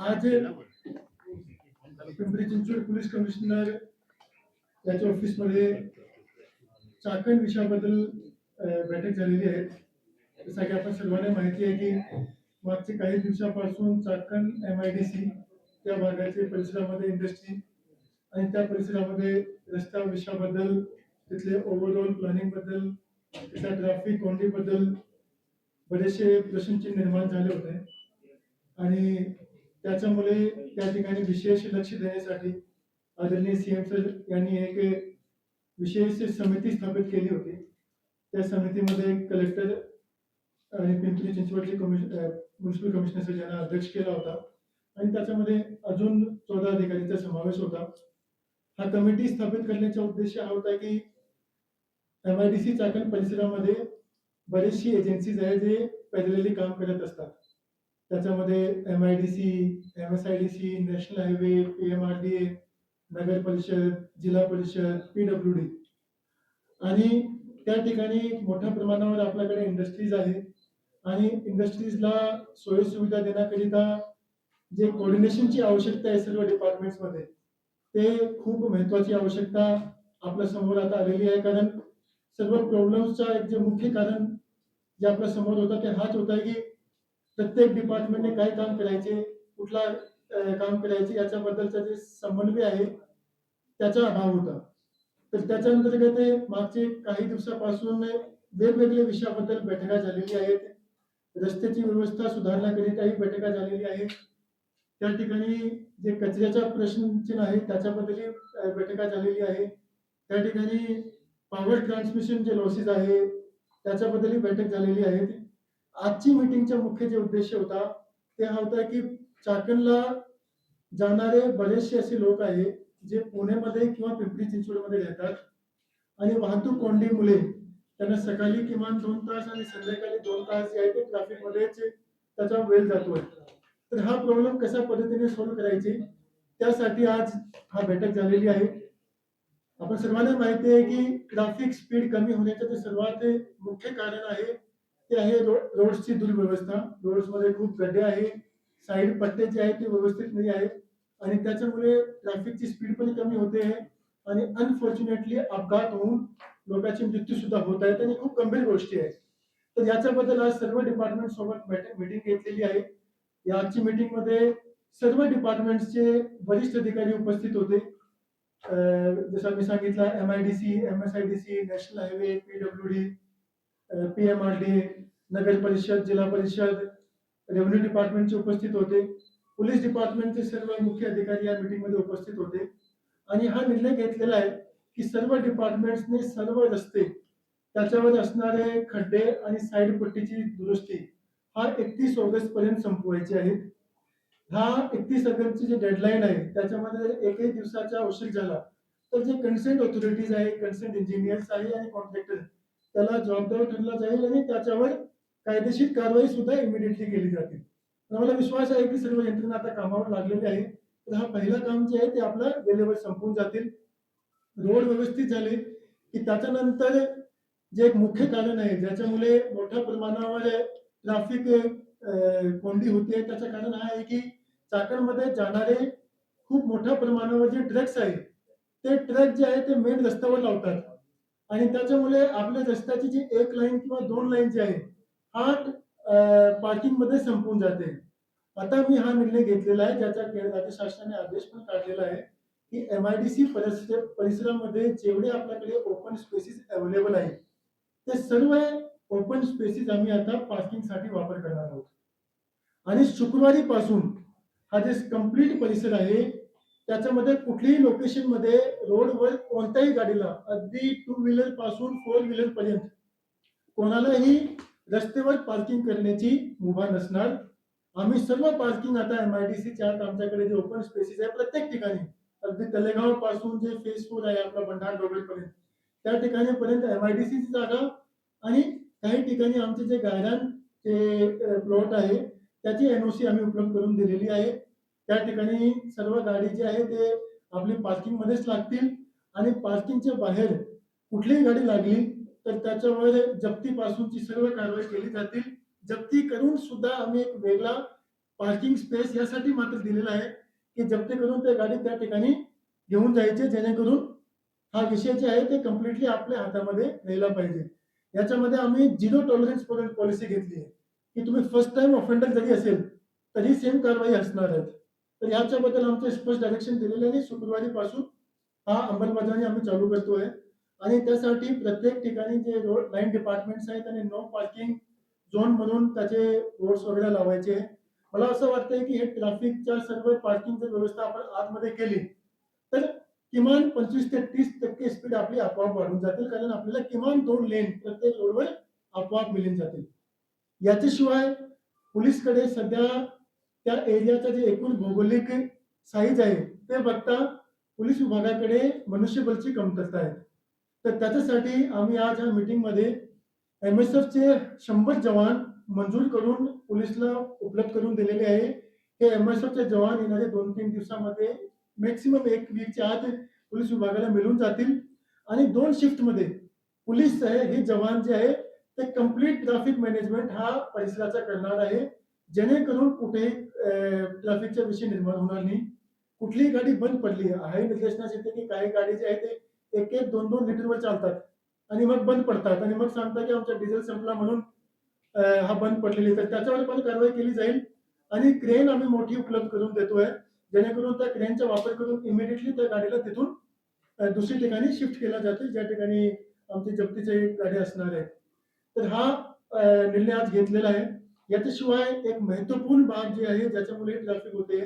आज Pimpri Chinchwad police commissioner याच्या ऑफिसमध्ये चाकण विषयाबद्दल बैठक झालेली आहे. जसं की आपण सर्वांना माहिती आहे की मागचे काही दिवसापासून चाकण MIDC त्या भागाचे परिसरामध्ये इंडस्ट्री आणि त्या परिसरामध्ये रस्ता विषयाबद्दल, तिथले ओव्हरऑल प्लॅनिंग बद्दल, तिथल्या ट्रॅफिक कोंडीबद्दल बरेचसे प्रश्नचिन्ह निर्माण झाले होते आणि त्याच्यामुळे त्या ठिकाणी विशेष लक्ष देण्यासाठी आदरणीय CM सर यांनी एक विशेष समिती स्थापित केली होती. त्या समितीमध्ये कलेक्टर आणि पिंपरी चिंचवडचे म्युन्सिपल कमिशनर सर यांना अध्यक्ष केला होता आणि त्याच्यामध्ये अजून 14 अधिकाऱ्यांचा समावेश होता. हा कमिटी स्थापित करण्याचा उद्देश हा होता की MIDC चाकण परिसरामध्ये बरेचशी एजन्सीज आहेत जे पॅरलली काम करत असतात. त्याच्यामध्ये MIDC, MSIDC, national highway, PMRDA, नगर परिषद, जिल्हा परिषद, PWD आणि त्या ठिकाणी मोठ्या प्रमाणावर आपल्याकडे इंडस्ट्रीज आहेत आणि इंडस्ट्रीजला सोयीसुविधा देण्याकरिता जे कोऑर्डिनेशनची आवश्यकता आहे सर्व डिपार्टमेंट्समध्ये, ते खूप महत्त्वाची आवश्यकता आपल्या समोर आता आलेली आहे. कारण सर्व प्रॉब्लेम्सचा एक जे मुख्य कारण जे आपल्या समोर होतं ते हाच होता की प्रत्येक डिपार्टमेंटने काय काम करायचे, कुठला काम करायचे याच्याबद्दलचा जे समन्वय आहे त्याचा अभाव होता. तर त्याच्या अंतर्गत मागचे काही दिवसापासून वेगवेगळ्या विषयाबद्दल बैठका झालेली आहेत. रस्त्याची व्यवस्था सुधारण्याकरिताही बैठका झालेली आहेत. त्या ठिकाणी जे कचऱ्याचा प्रश्न आहे त्याच्याबद्दलही बैठका झालेली आहे. त्या ठिकाणी पॉवर ट्रान्समिशन जे लॉसेस आहे त्याच्याबद्दलही बैठक झालेली आहे. आजची मीटिंगचा मुख्य जे उद्देश होता ते हा होता की चाकणला जाणारे बरेचसे असे लोक आहेत जे पुण्यामध्ये किंवा पिंपरी चिंचवडमध्ये राहतात आणि वाहतूक कोंडीमुळे त्यांना सकाळी किमान 2 तास आणि संध्याकाळी 2 तास जे आहे ते ट्रॅफिकमध्येच त्याचा वेळ जातोय. तर हा प्रॉब्लेम कशा पद्धतीने सॉल्व्ह करायचे त्यासाठी आज हा बैठक झालेली आहे. आपण सर्वांना माहिती आहे की ट्रॅफिक स्पीड कमी होण्याचं जे सर्वात मुख्य कारण आहे ते आहे रोड्सची दुर्व्यवस्था. रोड्समध्ये खूप खड्डे आहे, साईड पट्टे जे आहेत ते व्यवस्थित नाही आहेत आणि त्याच्यामुळे ट्रॅफिकची स्पीड पण कमी होते आहे आणि अनफॉर्च्युनेटली अपघात होऊन लोकांचे मृत्यू सुद्धा होत आहेत आणि खूप गंभीर गोष्टी आहेत. तर याच्याबद्दल आज सर्व डिपार्टमेंट सोबत मीटिंग घेतलेली आहे. या आजची मीटिंगमध्ये सर्व डिपार्टमेंट्सचे वरिष्ठ अधिकारी उपस्थित होते. जसं मी सांगितलं MIDC, MSIDC, national highway, PWD, PMRD, नगर परिषद, जिल्हा परिषद, रेव्हेन्यू डिपार्टमेंटचे उपस्थित होते. पोलीस डिपार्टमेंटचे सर्व मुख्य अधिकारी या मीटिंगमध्ये उपस्थित होते आणि हा निर्णय घेतलेला आहे की सर्व डिपार्टमेंट्सने सर्व रस्ते त्याच्यावर असणारे खड्डे आणि साईड पट्टीची दुरुस्ती हा 31 ऑगस्ट पर्यंत संपवायची आहे. हा 31 ऑगस्टची जी डेडलाईन आहे त्याच्यामध्ये एकही दिवसाचा उशीर झाला तर जे कन्सर्न ऑथॉरिटीज आहे, कन्सर्न इंजिनियर्स आहे आणि कॉन्ट्रॅक्टर त्याला जबाबदार ठरला जाईल आणि त्याच्यावर कायदेशीर कारवाई सुद्धा इमिडिएटली केली जाते. मला विश्वास आहे की सर्व यंत्रणा आता कामावर लागलेली आहे. तर हा पहिला काम जे आहे ते आपलं वेळेवर संपून जातील. रोड व्यवस्थित झाले की त्याच्यानंतर जे एक मुख्य कारण आहे ज्याच्यामुळे मोठ्या प्रमाणावर ट्रॅफिक कोंडी होते त्याचं कारण हा आहे की चाकणमध्ये जाणारे खूप मोठ्या प्रमाणावर जे ट्रक्स आहेत ते ट्रक जे आहे ते मेन रस्त्यावर लावतात आणि त्याच्यामुळे आपल्या रस्त्याची जी एक लाईन किंवा 2 लाईन जी आहे हा पार्किंग मध्ये संपून जाते. आता मी हा निर्णय घेतलेला आहे ज्याचा राज्य शासनाने आदेश पण काढलेला आहे की MIDC परिसरामध्ये जेवढे आपल्याकडे ओपन स्पेसेस अवेलेबल आहेत ते सर्व ओपन स्पेसेस आम्ही आता पार्किंगसाठी वापर करणार आहोत आणि शुक्रवारी पासून हा जे कंप्लीट परिसर आहे त्याच्यामध्ये कुठल्याही लोकेशन मध्ये रोडवर कोणत्याही गाडीला अगदी 2 व्हीलर पासून 4 व्हीलर पर्यंत कोणालाही रस्त्यावर पार्किंग करण्याची मुभा नसणार. आम्ही सर्व पार्किंग आता MIDCच्या आमच्याकडे जे ओपन स्पेसेस आहे प्रत्येक ठिकाणी अगदी तलेगाव पासून जे फेज 4 आहे आपला भंडार पर्यंत त्या ठिकाणी पर्यंत MIDCची जागा आणि काही ठिकाणी आमचे जे गायरान ते प्लॉट आहे त्याची NOC आम्ही उपलब्ध करून दिलेली आहे. त्या ठिकाणी सर्व गाडी जी आहे ते आपली पार्किंग मध्येच लागतील आणि पार्किंगच्या बाहेर कुठलीही गाडी लागली तर त्याच्यावर जप्तीपासूनची सर्व कारवाई केली जातील. जप्ती करून सुद्धा आम्ही एक वेगळा पार्किंग स्पेस यासाठी मात्र दिलेला आहे की जप्ती करून ते गाडी त्या ठिकाणी घेऊन जायचे, जेणेकरून हा विषय जे आहे ते कम्प्लिटली आपल्या हातामध्ये राहिला पाहिजे. याच्यामध्ये आम्ही झिरो टॉलरन्स पॉलिसी घेतली आहे की तुम्ही फर्स्ट टाइम ऑफेंडर जरी असेल तरी सेम कारवाई असणार आहेत. तर याच्याबद्दल आमचे स्पष्ट डायरेक्शन दिलेले आहे. शुक्रवारीपासून हा अंमलबजावणी आम्ही चालू करतोय आणि त्यासाठी प्रत्येक ठिकाणी जे रोड लाईन डिपार्टमेंट्स आहेत आणि नो पार्किंग झोन म्हणून त्याचे बोर्ड्स वगैरे लावायचे. मला असं वाटतंय की हे ट्रॅफिकच्या सर्व पार्किंगची व्यवस्था आपण आतमध्ये केली तर किमान 25 ते 30% स्पीड आपली आपोआप वाढून जातील, कारण आपल्याला किमान 2 लेन प्रत्येक रोडवर आपोआप मिळून जातील. याच्याशिवाय पोलीसकडे सध्या त्या एरियाचा जे एकूण भौगोलिक साईज आहे ते बघता पोलीस विभागाकडे मनुष्यबळची कमतरता आहे. तर त्याच्यासाठी आम्ही आज या मीटिंगमध्ये MSFचे 100 जवान मंजूर करून पोलिसला उपलब्ध करून दिलेले आहे. हे MSFचे जवान येणाऱ्या 2-3 दिवसामध्ये मॅक्सिमम 1 वीकच्या आत पोलीस विभागाला मिळून जातील आणि 2 शिफ्टमध्ये पोलीस आहे हे जवान जे आहे ते कंप्लीट ट्रॅफिक मॅनेजमेंट हा परिसराचा करणार आहे. जेणेकरून कुठेही ट्रॅफिकचा विषय निर्माण होणार नाही. कुठलीही गाडी बंद पडली आहे निदर्शनास येते की काही गाडी जे आहे ते 1-1, 2-2 लिटरवर चालतात आणि मग बंद पडतात आणि मग सांगतात की आमचा डिझेल संपला म्हणून हा बंद पडलेली. तर त्याच्यावर पण कारवाई केली जाईल आणि क्रेन आम्ही मोठी उपलब्ध करून देतोय, जेणेकरून त्या क्रेनचा वापर करून इमिडिएटली त्या गाडीला तिथून दुसरी ठिकाणी शिफ्ट केला जातील, ज्या ठिकाणी आमची जप्तीची गाडी असणार आहे. तर हा निर्णय आज घेतलेला आहे. याच्याशिवाय एक महत्त्वपूर्ण बाब जी आहे ज्याच्यामुळे ट्रॅफिक होते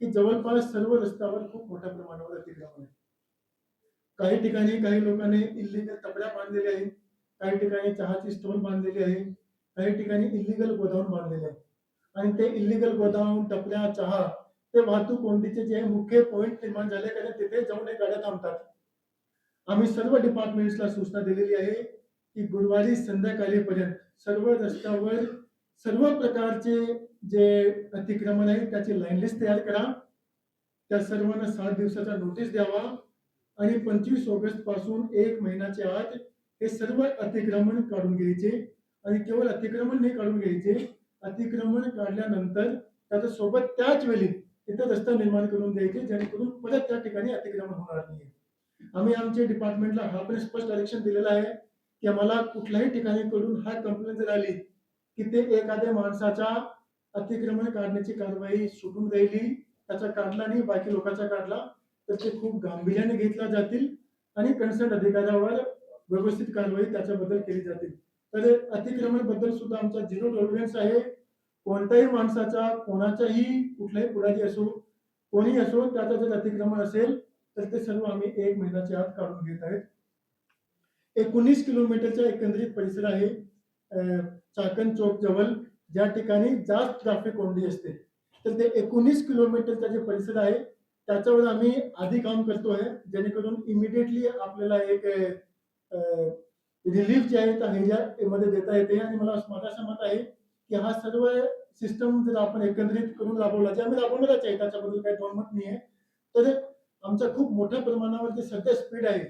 की जवळपास सर्व रस्त्यावर खूप मोठ्या प्रमाणावर अतिक्रमण आहे. काही ठिकाणी काही लोकांनी इल्लीगल टपऱ्या बांधलेल्या आहेत, काही ठिकाणी चहाची स्टॉल बांधलेली आहे, काही ठिकाणी इल्लीगल गोडाऊन बांधलेले आहे आणि ते इल्लीगल गोडाऊन, टपऱ्या, चहा ते वाहतूक कोंडीचे जे मुख्य पॉइंट निर्माण झाले, कारण तिथे जाऊन हे गाड्या थांबतात. आम्ही सर्व डिपार्टमेंट्सला सूचना दिलेली आहे की गुरुवारी संध्याकाळीपर्यंत सर्व रस्त्यावर सर्व प्रकारचे जे अतिक्रमण आहे त्याची लाईन लिस्ट तयार करा. त्या सर्वांना 7 दिवसाचा नोटीस द्यावा आणि 25 ऑगस्ट पासून 1 महिन्याच्या आत हे सर्व अतिक्रमण काढून घ्यायचे आणि केवळ अतिक्रमण नाही काढून घ्यायचे, अतिक्रमण काढल्यानंतर त्याच्या सोबत त्याच वेळी तिथे रस्ता निर्माण करून द्यायचे, जेणेकरून परत त्या ठिकाणी अतिक्रमण होणार नाही. आम्ही आमच्या डिपार्टमेंटला हा पण स्पष्ट डायरेक्शन दिलेलं आहे की आम्हाला कुठल्याही ठिकाणी कडून हा कंप्लेंट जर आली की ते एखाद्या माणसाच्या अतिक्रमण काढण्याची कारवाई सुटून राहिली, त्याचा काढला नाही, बाकी लोकांचा काढला, तर ते खूप गांभीर्याने घेतल्या जातील आणि कन्सर्न अधिकाऱ्यावर व्यवस्थित कारवाई त्याच्याबद्दल केली जातील. तर अतिक्रमण बद्दल सुद्धा आमचा झिरो टॉलरन्स आहे. कोणत्याही माणसाचा, कोणाचाही, कुठलाही पुढारी असो, कोणी असो, त्याचं जर अतिक्रमण असेल तर ते सर्व आम्ही 1 महिन्याच्या आत काढून घेत आहेत. 19 किलोमीटरचा एकंदरीत परिसर आहे चाकण चौक जवळ, ज्या ठिकाणी जास्त ट्रॅफिक कोंडी असते. तर ते 19 किलोमीटरचा जे परिसर आहे त्याच्यावर आम्ही आधी काम करतोय, जेणेकरून इमिडिएटली आपल्याला एक रिलीफ जे आहे त्या एरियामध्ये देता येते आणि माझं असं मत आहे की हा सर्व सिस्टम जर आपण एकत्रित करून राबवला, जे आम्ही राबवणारच आहे, त्याच्याबद्दल काही दोनमत नाही आहे, तर आमचा खूप मोठ्या प्रमाणावर जे सध्या स्पीड आहे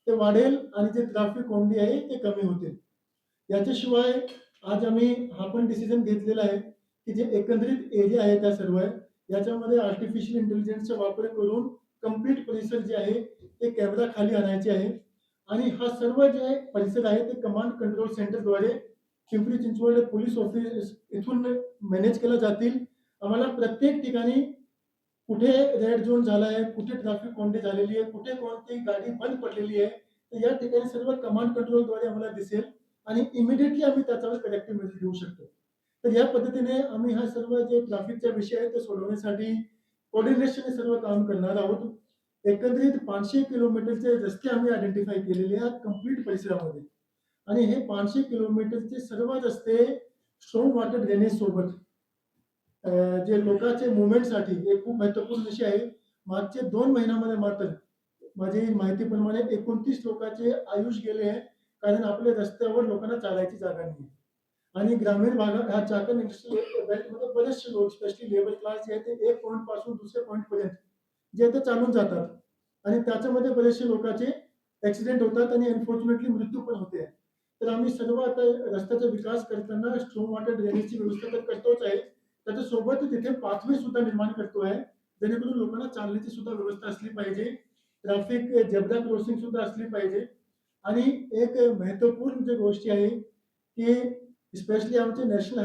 ते वाढेल आणि जे ट्रॅफिक कोंडी आहे ते कमी होतील. याच्याशिवाय आज आम्ही हा पण डिसिजन घेतलेला आहे की जे एकंदरीत एरिया आहे त्या सर्व याच्यामध्ये आर्टिफिशियल इंटेलिजन्सचा वापर करून कंप्लीट परिसर जे आहे ते कॅमेरा खाली आणायचे आहे आणि हा सर्व जे परिसर आहे ते command control सेंटरद्वारे Pimpri Chinchwad police office इथून मॅनेज केलं जातील. आम्हाला प्रत्येक ठिकाणी कुठे रेड झोन झाला आहे, कुठे ट्रॅफिक कोंडी झालेली आहे, कुठे कोणती गाडी बंद पडलेली आहे, तर या ठिकाणी सर्व कमांड कंट्रोलद्वारे आम्हाला दिसेल आणि इमिडिएटली आम्ही त्याच्यावर करेक्टिव्ह मेजर घेऊ शकतो. तर या पद्धतीने आम्ही हा सर्व जे ट्रॅफिकचा विषय आहे ते सोडवण्यासाठी कोऑर्डिनेशनने सर्व काम करणार आहोत. एकंदरीत 500 किलोमीटरचे रस्ते आम्ही आयडेंटिफाय केलेले आहेत कंप्लीट परिसरामध्ये आणि हे 500 किलोमीटरचे सर्व रस्ते स्ट्रॉंग वॉटर ड्रेनेज सोबत जे लोकांचे मुवमेंटसाठी एक खूप महत्त्वपूर्ण विषय आहे. मागचे 2 महिन्यामध्ये मात्र माझी माहितीप्रमाणे 29 लोकांचे आयुष्य गेले आहे, कारण आपल्या रस्त्यावर लोकांना चालायची जागा नाही आणि ग्रामीण भागात ह्या चाकण इंडस्ट्रियल बेल्टमध्ये बरेचसे लोक स्पेशली लेबर क्लास जे आहे ते एक पॉइंट पासून दुसऱ्या पॉइंट पर्यंत जे ते चालून जातात आणि त्याच्यामध्ये बरेचसे लोकांचे ऍक्सिडेंट होतात आणि अनफॉर्च्युनेटली मृत्यू पण होते. तर आम्ही सर्व आता रस्त्याचा विकास करताना स्ट्रॉंग वॉटर ड्रेनेजची व्यवस्था तर करतोच आहे, त्याच्यासोबत तिथे पाथवे सुद्धा निर्माण करतोय, जेणेकरून लोकांना चालण्याची सुद्धा व्यवस्था असली पाहिजे, ट्रॅफिक झेब्रा क्रॉसिंग सुद्धा असली पाहिजे. आणि एक महत्त्वपूर्ण जी गोष्ट आहे की स्पेशली आमच्या नॅशनल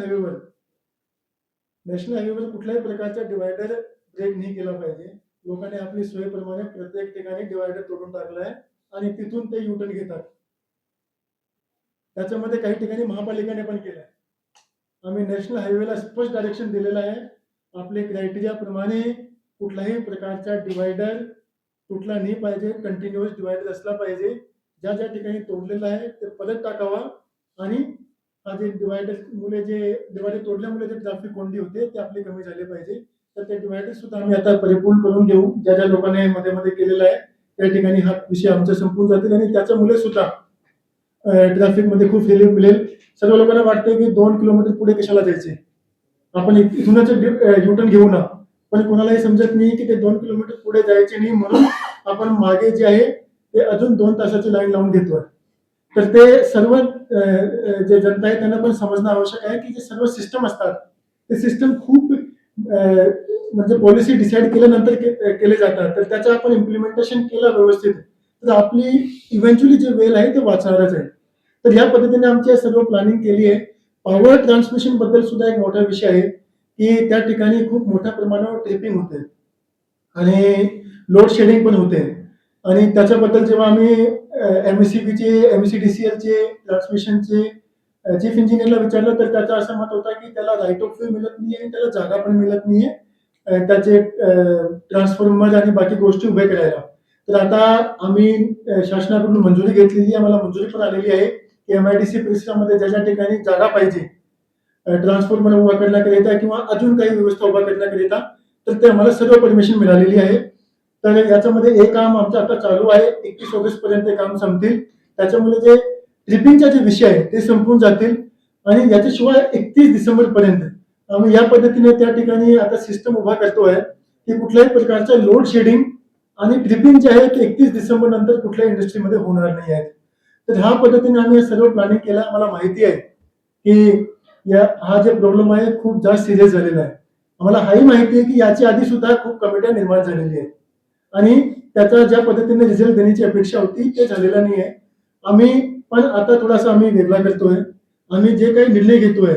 हायवेवर कुठल्याही प्रकारचा डिवायडर ब्रेक नाही केला पाहिजे. लोकांनी आपली सोयीप्रमाणे प्रत्येक ठिकाणी डिवायडर तोडून टाकलाय आणि तिथून ते युटर्न घेतात. त्याच्यामध्ये काही ठिकाणी महापालिकेने पण केलंय. आम्ही नॅशनल हायवेला स्पष्ट डायरेक्शन दिलेलं आहे. आपले क्रायटेरियाप्रमाणे कुठल्याही प्रकारचा डिवायडर तुटला नाही पाहिजे, कंटिन्युअस डिवायडर असला पाहिजे. ज्या ज्या ठिकाणी तोडलेलं आहे ते परत टाकावा आणि हा जे डिवायडर तोडल्यामुळे जे ट्रॅफिक कोंडी होते ते आपले कमी झाले पाहिजे. तर ते डिवायडर सुद्धा आम्ही आता परिपूर्ण करून घेऊ. ज्या ज्या लोकांनी मध्ये मध्ये केलेलं आहे त्या ठिकाणी हा विषय आमचा संपून जातील आणि त्याच्यामुळे सुद्धा ट्रॅफिकमध्ये खूप रिलीफ मिळेल. सर्व लोकांना वाटतं की 2 किलोमीटर पुढे कशाला जायचे, आपण इथूनच युटर्न घेऊ ना. पण कोणालाही समजत नाही की ते 2 किलोमीटर पुढे जायचे नाही, म्हणून आपण मागे जे आहे ते अजून 2 तासाची लाईन लावून घेतोय. तर ते सर्व जे जनता आहे त्यांना पण समजणं आवश्यक आहे की जे सर्व सिस्टम असतात ते सिस्टम खूप म्हणजे पॉलिसी डिसाईड केल्यानंतर केले जातात. तर त्याचं आपण इम्प्लिमेंटेशन केलं व्यवस्थित तर आपली इव्हेंच्युअली जे वेल आहे ते वाचणारच आहे. तर या पद्धतीने आमची सर्व प्लॅनिंग केली आहे. पॉवर ट्रान्समिशन बद्दल सुद्धा एक मोठा विषय आहे की त्या ठिकाणी खूप मोठ्या प्रमाणावर ट्रिपिंग होते आणि लोड शेडिंग पण होते. आणि त्याच्याबद्दल जेव्हा आम्ही एमएससीडीसीएलचे ट्रान्समिशनचे चीफ इंजिनियरला विचारलं तर त्याचं असं मत होतं की त्याला राईट ऑफ वे मिळत नाही आणि त्याला जागा पण मिळत नाहीये त्याचे ट्रान्सफॉर्मर आणि बाकी गोष्टी उभे करायला. तर आता आम्ही शासनाकडून मंजुरी घेतलेली, आम्हाला मंजुरी पण आलेली आहे की एमआयडीसी परिसरामध्ये ज्या ज्या ठिकाणी जागा पाहिजे ट्रान्सफॉर्मर उभा करण्याकरिता किंवा अजून काही व्यवस्था उभा करण्याकरिता तर ते आम्हाला सर्व परमिशन मिळालेली आहे. तर याच्यामध्ये हे काम आमचं आता चालू आहे. 21 ऑगस्ट पर्यंत काम संपतील. त्याच्यामुळे जे ट्रिपिंगचे जे विषय आहे ते संपून जातील आणि याच्याशिवाय 31 डिसेंबर पर्यंत आम्ही या पद्धतीने त्या ठिकाणी आता सिस्टम उभा करतोय की कुठल्याही प्रकारचं लोड शेडिंग आणि ट्रिपिंग जे आहे ते 31 डिसेंबर नंतर कुठल्याही इंडस्ट्रीमध्ये होणार नाही आहे. तर ह्या पद्धतीने आम्ही सर्व प्लॅनिंग केलं. आम्हाला माहिती आहे की हा जे प्रॉब्लेम आहे खूप जास्त सिरियस झालेला आहे. आम्हाला हाही माहिती आहे की याच्या आधी सुद्धा खूप कमिट्या निर्माण झालेली आहे आणि त्याचा ज्या पद्धतीने रिझल्ट देण्याची अपेक्षा होती ते झालेला नाही आहे. आम्ही पण आता थोडासा आम्ही वेगळा करतोय. आम्ही जे काही निर्णय घेतोय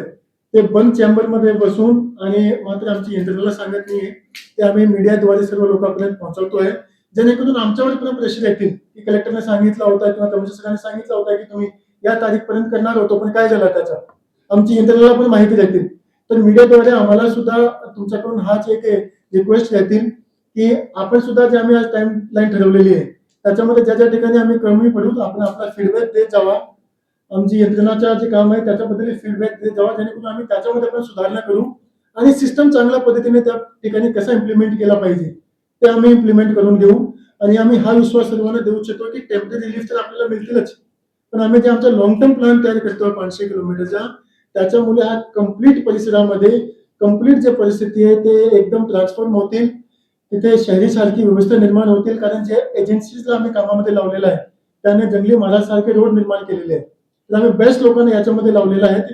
ते बंद चेंबरमध्ये बसून आणि मात्र आमची यंत्रणेला सांगत नाहीये, ते आम्ही मीडियाद्वारे सर्व लोकांपर्यंत पोहोचवतोय, जेणेकरून आमच्यावर पण प्रेशर येतील की कलेक्टरने सांगितलं होतं किंवा कमिशनरांनी सांगितलं होतं की तुम्ही या तारीखपर्यंत करणार होतो पण काय झालं त्याचा, आमची यंत्रणेला पण माहिती देतील. तर मीडियाद्वारे आम्हाला सुद्धा तुमच्याकडून हाच एक रिक्वेस्ट राहतील की आपण सुद्धा जे आम्ही आज टाइम लाईन ठरवलेली आहे त्याच्यामध्ये ज्या ज्या ठिकाणी आम्ही कमी पडू आपण आपला फीडबॅक देत जावा. आमची यंत्रणाचं जे काम आहे त्याच्याबद्दल फीडबॅक देत जावा, जेणेकरून आम्ही त्याच्यामध्ये पण सुधारणा करू आणि सिस्टम चांगल्या पद्धतीने त्या ठिकाणी कसा इम्प्लिमेंट केला पाहिजे ते आम्ही इम्प्लिमेंट करून घेऊ. आणि आम्ही हा विश्वास सर्वांना देऊ शकतो की टेम्पररी रिलीफ तर आपल्याला मिळतीलच, पण आम्ही जे आमचा लॉंग टर्म प्लॅन तयार करतोय 500 किलोमीटरचा त्याच्यामुळे हा कंप्लीट परिसरामध्ये कंप्लीट जे परिस्थिती आहे ते एकदम ट्रान्सफॉर्म होतील. तिथे शहरीसारखी व्यवस्था निर्माण होतील, कारण जे एजन्सीजला आम्ही कामामध्ये लावलेलं आहे त्याने जंगली महाराजसारखे रोड निर्माण केलेले आहेत. तर आम्ही बेस्ट लोकांना याच्यामध्ये लावलेलं आहे.